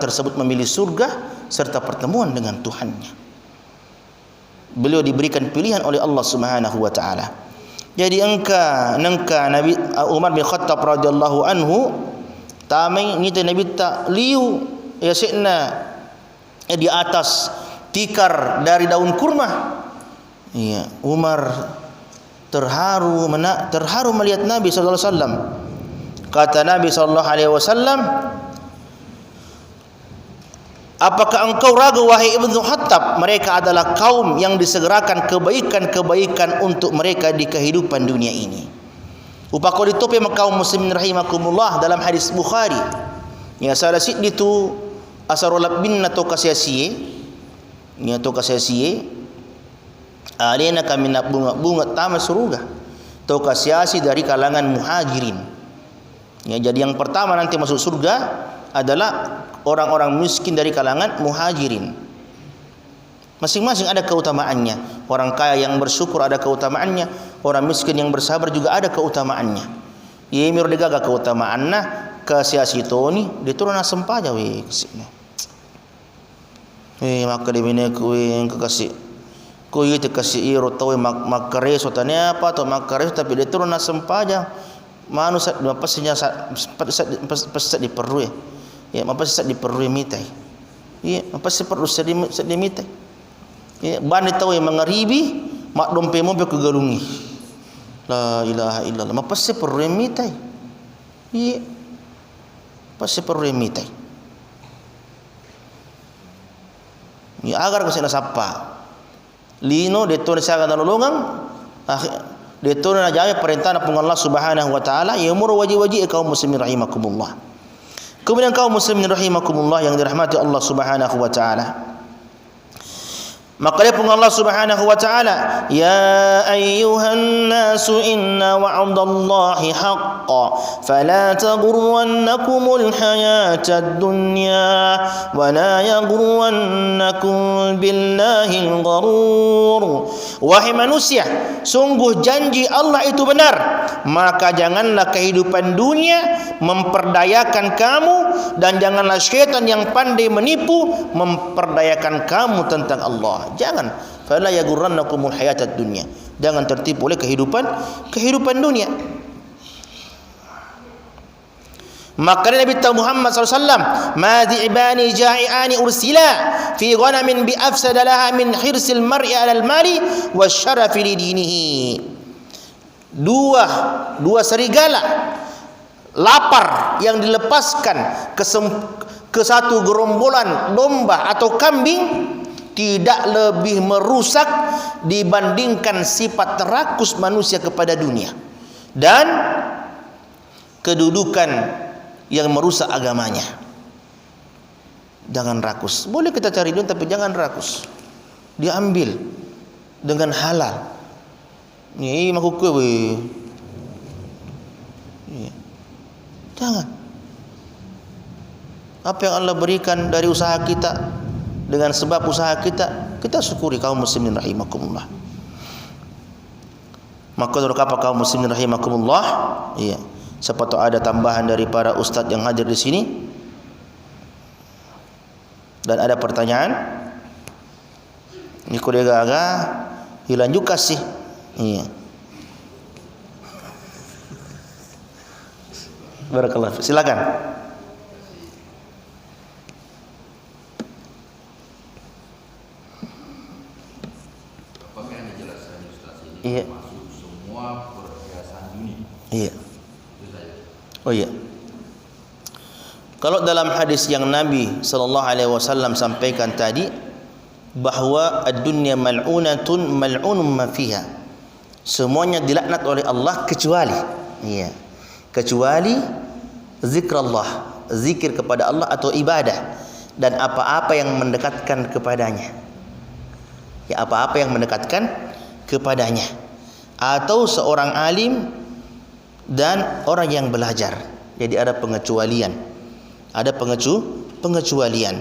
tersebut memilih surga serta pertemuan dengan Tuhannya. Beliau diberikan pilihan oleh Allah Subhanahu wa taala. Jadi nangka Nabi Umar bin Khattab radhiyallahu anhu tamai ngita Nabi tak liu ya sikna di atas tikar dari daun kurma. Iya, Umar terharu melihat Nabi sallallahu alaihi wasallam. Kata Nabi sallallahu alaihi wasallam, apakah engkau ragu wahai Ibnu Khattab, mereka adalah kaum yang disegerakan kebaikan-kebaikan untuk mereka di kehidupan dunia ini. Upakau ditopi kaum muslimin rahimakumullah dalam hadis Bukhari. Ya salasit itu asarul bin atau kasiyasiye. Ya atau kasiyasiye. Alena kami nak bunga tamas surga. Atau kasiyasi dari kalangan muhajirin. Ya jadi yang pertama nanti masuk surga adalah orang-orang miskin dari kalangan muhajirin. Masing-masing ada keutamaannya. Orang kaya yang bersyukur ada keutamaannya, orang miskin yang bersabar juga ada keutamaannya. Ye mir degaga keutamaanna ke siasitoni dituruna sempaja we kesini. Maka di bini kuing kekasih kuy itu kasih iro tahu makare sotanya apa atau makare tapi dituruna sempaja manusia pastinya pas diperlu ya. Ya, apa sih diperlu mitai? Ya, apa sih perlu sedih mitai? Ya, bani tahu yang mengeribi, mak dompe mo be kegalungi. La ilaha illallah. Apa sih perlu mitai? Ya, apa sih perlu mitai? Ya, agar ko sina sapa. Lino deto ni saga nalulungang, deto na jaye perintah na Allah Subhanahu wa taala, ya umur waji-waji kaum muslimin rahimakumullah. Kemudian kaum muslimin rahimakumullah yang dirahmati Allah Subhanahu wa taala. Maka dia pun Allah Subhanahu wa taala, ya ayyuhan nasu inna wa'dallahi haqqan fala taghurrannakumul hayatad dunya wa la yaghurrannakum billahil gharur. Wahai manusia, sungguh janji Allah itu benar, maka janganlah kehidupan dunia memperdayakan kamu dan janganlah syaitan yang pandai menipu memperdayakan kamu tentang Allah. Jangan, fala yaghurrannakumul hayatad dunya. Jangan tertipu oleh kehidupan dunia. Maka Nabi Muhammad SAW, ma dhi'bani ja'i'ani ursila fi ghanamin bi afsada laha min hirsil mar'i 'alal mali wasyarafi li dinihi. Dua serigala lapar yang dilepaskan ke satu gerombolan domba atau kambing tidak lebih merusak dibandingkan sifat rakus manusia kepada dunia dan kedudukan yang merusak agamanya. Jangan rakus. Boleh kita cari dunia tapi jangan rakus. Diambil dengan halal. Ni maku kowe. Jangan. Apa yang Allah berikan dari usaha kita, dengan sebab usaha kita syukuri kaum muslimin rahimakumullah. Maka apa kaum muslimin rahimakumullah? Iya. Siapa tahu ada tambahan dari para ustaz yang hadir di sini dan ada pertanyaan. Ini kolega aga hilang juga sih. Iya. Barakallah. Silakan. Iya. Semua perhiasan dunia. Iya. Oh iya. Kalau dalam hadis yang Nabi sallallahu alaihi wasallam sampaikan tadi bahwa ad-dunya mal'unatun mal'unun ma fiha. Semuanya dilaknat oleh Allah kecuali zikrullah, zikir kepada Allah atau ibadah dan apa-apa yang mendekatkan kepadanya. Ya, apa-apa yang mendekatkan kepadanya atau seorang alim dan orang yang belajar. Jadi ada pengecualian. Ada pengecualian.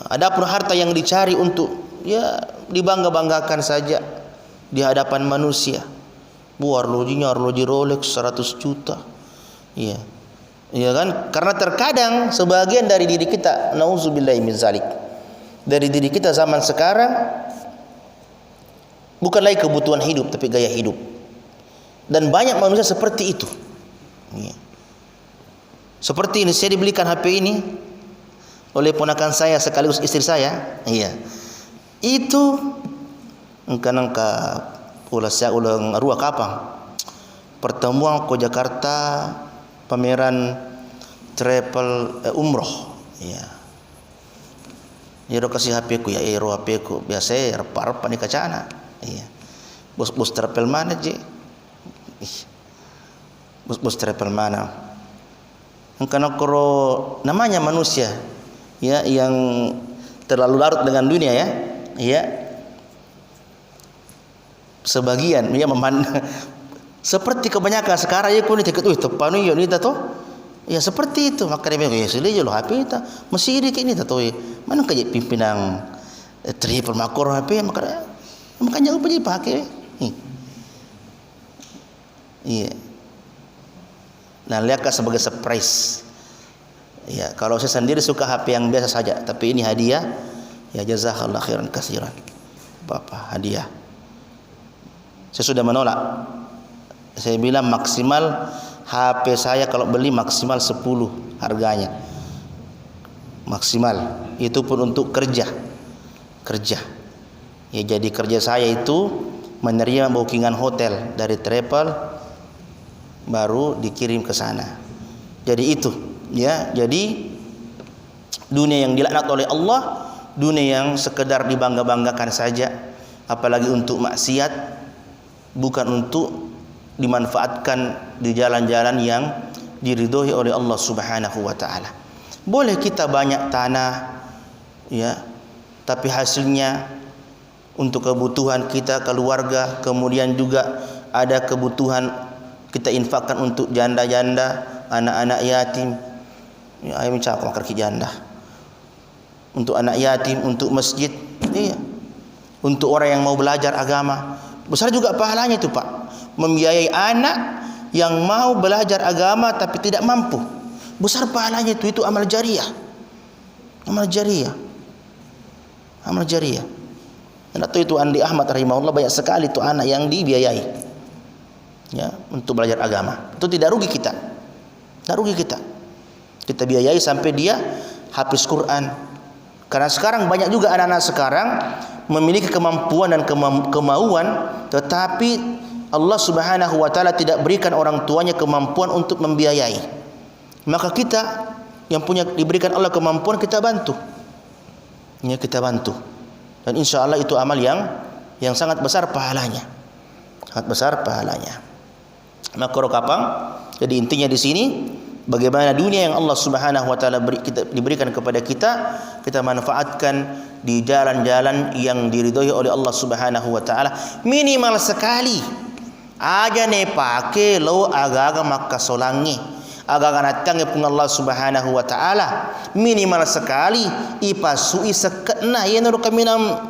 Adapun harta yang dicari untuk dibangga-banggakan saja di hadapan manusia. Buar loji Rolex 100 juta. Ya. Ya kan? Karena terkadang sebagian dari diri kita, nauzubillahi min zalik, dari diri kita zaman sekarang bukan lagi kebutuhan hidup tapi gaya hidup. Dan banyak manusia seperti itu. Ya. Seperti ini, saya dibelikan HP ini oleh ponakan saya sekaligus istri saya. Iya. Itu engkau ulang ruah kapang. Pertemuan ke Jakarta, pameran travel umroh. Ya. Dia kasih HP ku ya, HP ku biasa repa-repa ni kacana. Iya. Bos travel mana je? Bos travel mana? Karena koro namanya manusia ya yang terlalu larut dengan dunia ya. Ya. Sebagian ya seperti kebanyakan sekarang ya ku ni tekut tepan yo ni tato. Ya seperti itu maka dia ya sila je lo HP ta. Mesti dia ini tato. Mana kaje pimpinan triple makor HP makanya apa je pakai. Iya. Nah, lihat sebagai surprise. Ya, kalau saya sendiri suka HP yang biasa saja, tapi ini hadiah. Ya jazakallahu khairan katsiran. Bapak hadiah. Saya sudah menolak. Saya bilang maksimal HP saya kalau beli maksimal 10 harganya. Maksimal. Itu pun untuk kerja. Ya jadi kerja saya itu menerima bookingan hotel dari travel baru dikirim ke sana. Jadi itu ya, jadi dunia yang dilaknat oleh Allah, dunia yang sekedar dibangga-banggakan saja, apalagi untuk maksiat, bukan untuk dimanfaatkan di jalan-jalan yang diridhoi oleh Allah Subhanahu wa taala. Boleh kita banyak tanah ya, tapi hasilnya untuk kebutuhan kita keluarga, kemudian juga ada kebutuhan kita infakkan untuk janda-janda, anak-anak yatim. Ya, ayam cakap kaki janda. Untuk anak yatim, untuk masjid, iya. Untuk orang yang mau belajar agama. Besar juga pahalanya itu, Pak. Membiayai anak yang mau belajar agama tapi tidak mampu. Besar pahalanya itu amal jariah. Amal jariah. Dan itu Andi Ahmad rahimahullah banyak sekali itu anak yang dibiayai. Ya, untuk belajar agama. Itu tidak rugi kita. Tidak rugi kita. Kita biayai sampai dia hafiz Quran. Karena sekarang banyak juga anak-anak sekarang memiliki kemampuan dan kemauan, tetapi Allah Subhanahu wa taala tidak berikan orang tuanya kemampuan untuk membiayai. Maka kita yang punya diberikan Allah kemampuan, kita bantu. Ya, kita bantu. Dan insya Allah itu amal yang sangat besar pahalanya. Sangat besar pahalanya. Maka kapang. Jadi intinya di sini bagaimana dunia yang Allah Subhanahu wa taala diberikan kepada kita manfaatkan di jalan-jalan yang diridhoi oleh Allah Subhanahu wa taala. Minimal sekali aja ne pakai lo aga-aga maka solangi. Aga natangi pun Allah Subhanahu wa taala. Minimal sekali ipasui sekena ye nuru kaminang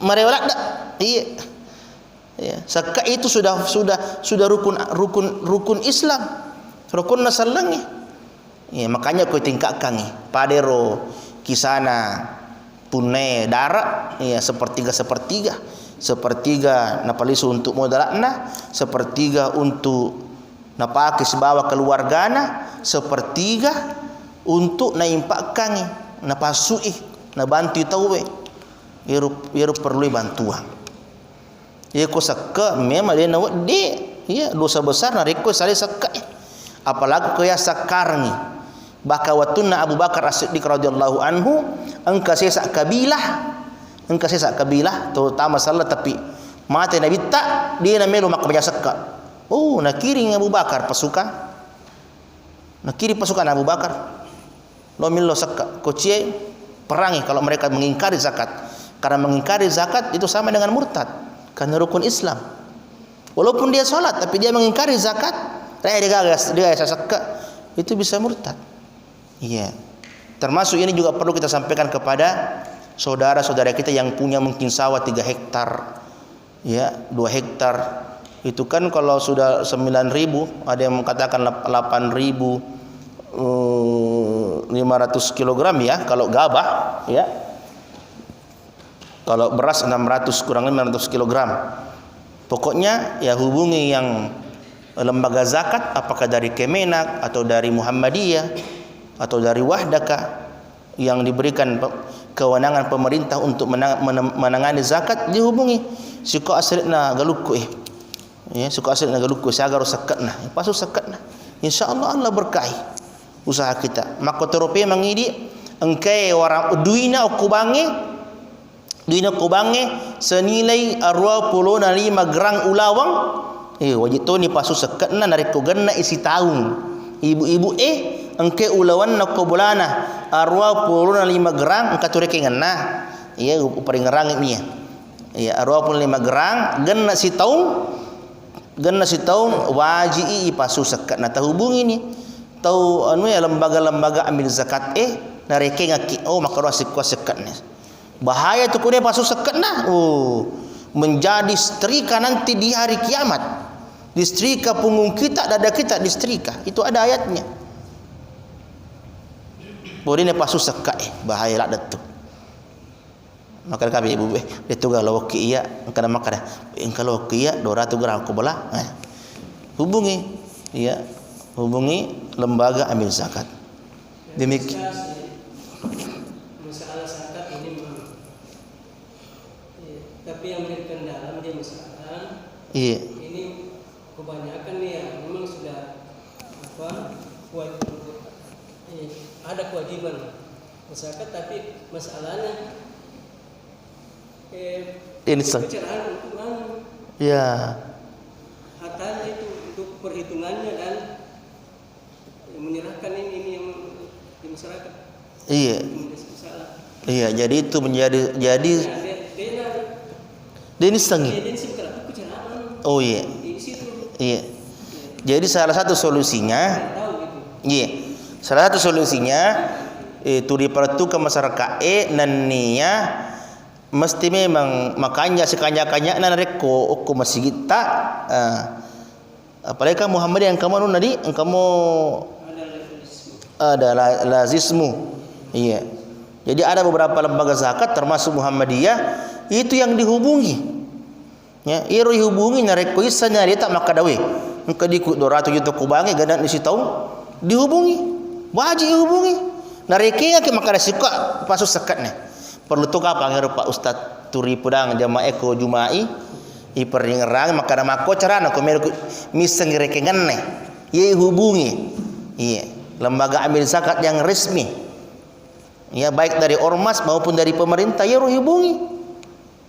marewalak dak. Iya. Ya, zakat itu sudah rukun Islam, rukun nasalangi. Ya, makanya kau tingkatkan padero kisana punai darat ya sepertiga napalisu untuk modalna, sepertiga untuk napake sebawa keluargana, sepertiga untuk naimpakkan napasui nabantu tawe yeru perlu bantuan. Ya ko sakka memang dia nak dia ya dosa besar na reko sale sakka apalagi ko ya sakarni baka watunna Abu Bakar As-Siddiq radhiyallahu anhu engka sesak kabilah terutama salah tapi mati Nabi tak dia na melu mak banyak sakka nak kiring Abu Bakar pasukan Abu Bakar lo millo sakka ko cie perangi kalau mereka mengingkari zakat, karena mengingkari zakat itu sama dengan murtad. Karena rukun Islam. Walaupun dia salat tapi dia mengingkari zakat, dia zakat, itu bisa murtad. Iya. Termasuk ini juga perlu kita sampaikan kepada saudara-saudara kita yang punya mungkin sawah 3 hektar, ya, 2 hektar, Itu kan kalau sudah 9.000, ada yang mengatakan 8.500 kilogram ya kalau gabah ya. Kalau beras 600 kurang 500 kilogram. Pokoknya ya hubungi yang lembaga zakat, apakah dari Kemenak atau dari Muhammadiyah atau dari Wahdaka yang diberikan kewenangan pemerintah untuk menangani zakat, dihubungi. Suka asritna galukku ya, suka asritna galukku sagar sakatna pasu sakatna, insyaallah Allah berkahi usaha kita. Maka terope mangidi engkai orang duina kubange senilai 25 gram ulawang wajib tu ni pasu sekatna narik ko ganna isi taung ibu-ibu engke ulawan na ko bulana 25 gram engka tureke nganna ya paring ngarang ni ya 25 gram ganna si taung waji pasu sekatna tahubungi ni tau anu ya lembaga-lembaga ambil zakat nareke ngaki maka ro sekatna bahaya tu kude pasu sekatna menjadi setrika nanti di hari kiamat. Disetrika punggung kita, dada kita disetrika. Itu ada ayatnya. Boleh ni pasu sekat bahaya lah datu. Maka kami ibu itu kalau iya engkau makan kalau iya 200 gram aku bola. Hubungi ya, hubungi lembaga ambil zakat. Demikian. Masalah zakat ini tapi yang menjadi kendala dia masalah. Iya. Ini kebanyakan nih ya memang sudah ada kewajiban zakat, tapi masalahnya ini pencerahan untuk ya hartanya itu untuk perhitungannya dan menyerahkan ini yang di masyarakat. Iya. Iya, jadi itu menjadi Denis Tangi. Oh iya. Iya. Jadi salah satu solusinya salah satu solusinya itu dipertukan masyarakat nannia mesti memang makanya sekanya-kanya nareko masih kita apalagi kan Muhammad yang kamu nadi kamu ada lazismu. Iya. Jadi ada beberapa lembaga zakat termasuk Muhammadiyah itu yang dihubungi. Ya, iro dihubungi nareko isanya dia tak maka dawe. Engka diku 200 juta kubangi gadan isi tahu dihubungi. Wajib dihubungi. Nareke ke maka suka pasu sekatnya. Perlu tu ka panggil Pak Ustaz turi pedang jamaah eko jumai i peringerang maka mako carana ko mer miseng rekengan ne. Ye hubungi. Iya, lembaga ambil zakat yang resmi. Ya baik dari ormas maupun dari pemerintah ya hubungi.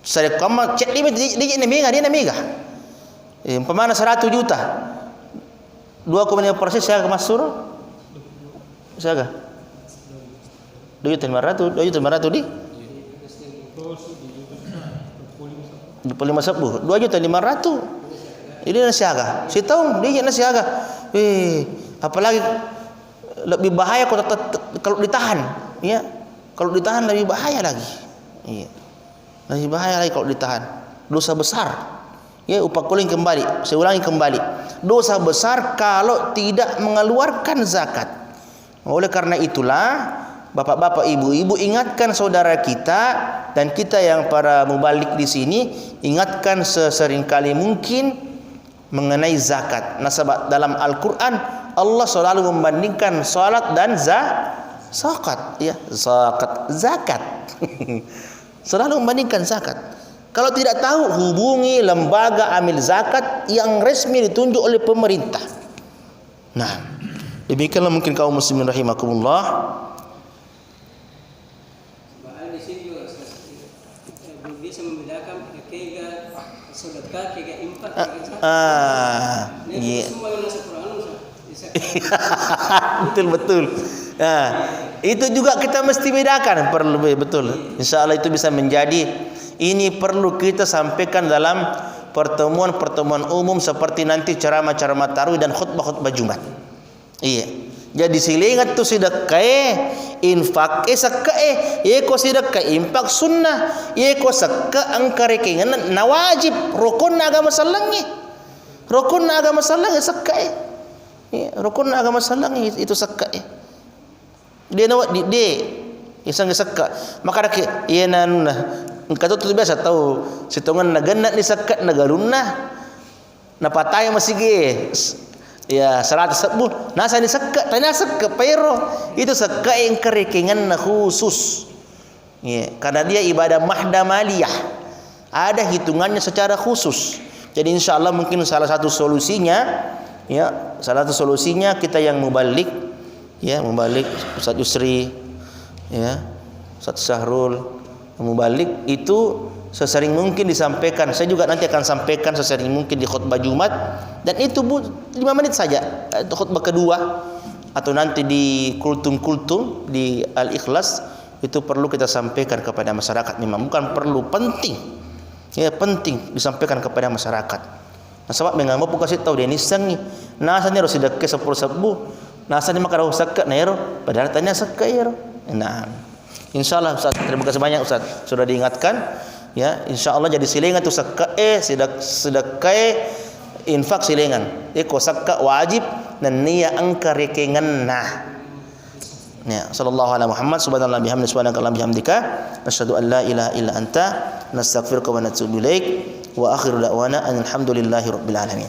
Saya kama cek dia mega. Pemana 100 juta. 2,5% saya masuk. Saya 2.500 di 25 2.500. Ini nasiaga. Si tahu dia nasiaga. Apalagi lebih bahaya kalau ditahan. Ya, kalau ditahan lebih bahaya lagi. Iya. Lebih bahaya lagi kalau ditahan. Dosa besar. Ya, upakuling kembali. Saya ulangi kembali. Dosa besar kalau tidak mengeluarkan zakat. Oleh karena itulah, bapak-bapak, ibu-ibu ingatkan saudara kita dan kita yang para mubalik di sini ingatkan sesering kali mungkin mengenai zakat. Nah, sebab dalam Al-Qur'an Allah selalu membandingkan salat dan zakat, ya, zakat. Selalu membandingkan zakat. Kalau tidak tahu, hubungi lembaga amil zakat yang resmi ditunjuk oleh pemerintah. Nah, demikianlah mungkin kaum muslimin rahimakumullah. Bahkan di sini juga bisa membedakan kega sedekah, kega infak, kega zakat. Iya. Semua yang masuk Quran betul. Nah, itu juga kita mesti bedakan, perlu betul. Insyaallah itu bisa menjadi, ini perlu kita sampaikan dalam pertemuan-pertemuan umum seperti nanti ceramah-ceramah tarawih dan khutbah-khutbah Jumat. Iya. Jadi silingat tu sedekah, infak sedekah, ko sedekah infak sunnah, ko sedekah angkare kengan nawajib rukun agama salangnya. Rukun agama salang sakka. Rukun agama salang itu sakka. Dia nawat dia isang sakka. Maka dak iyanan engkau tu biasa tahu situngan naganat ni sakka nagalunna. Napatay masige. Ya 110 nasa ni sakka tanya sakka pero itu sakka yang kerekengan na khusus. Ya, karena dia ibadah mahdamaliyah. Ada hitungannya secara khusus. Jadi insyaallah mungkin salah satu solusinya kita yang mubalik Ustaz Yusri Ustaz Syahrul mubalik itu sesering mungkin disampaikan. Saya juga nanti akan sampaikan sesering mungkin di khutbah Jumat dan itu 5 menit saja itu khutbah kedua atau nanti di kultum di Al-Ikhlas itu perlu kita sampaikan kepada masyarakat. Memang bukan perlu, penting disampaikan kepada masyarakat. Nah, sebab mengambil pun kasih tahu dia ni sangi nasa ni harus sedekah 10 nasa ni makan sakka nero padahal tanya sakka ero. Nah, insyaallah Ustaz, terima kasih banyak Ustaz sudah diingatkan. Ya, insyaallah jadi silengan tu sakka sedekah infak silengan. Eko sakka wajib dan niya angka rekengan nah. Ya, sallallahu alaihi Muhammad subhanallah bihamdihi subhanakallahumma bihamdika nasyhadu an la ilaha illa anta nastaghfiruka wa natubu ilaik wa akhiru da'wana alhamdulillahi rabbil alamin.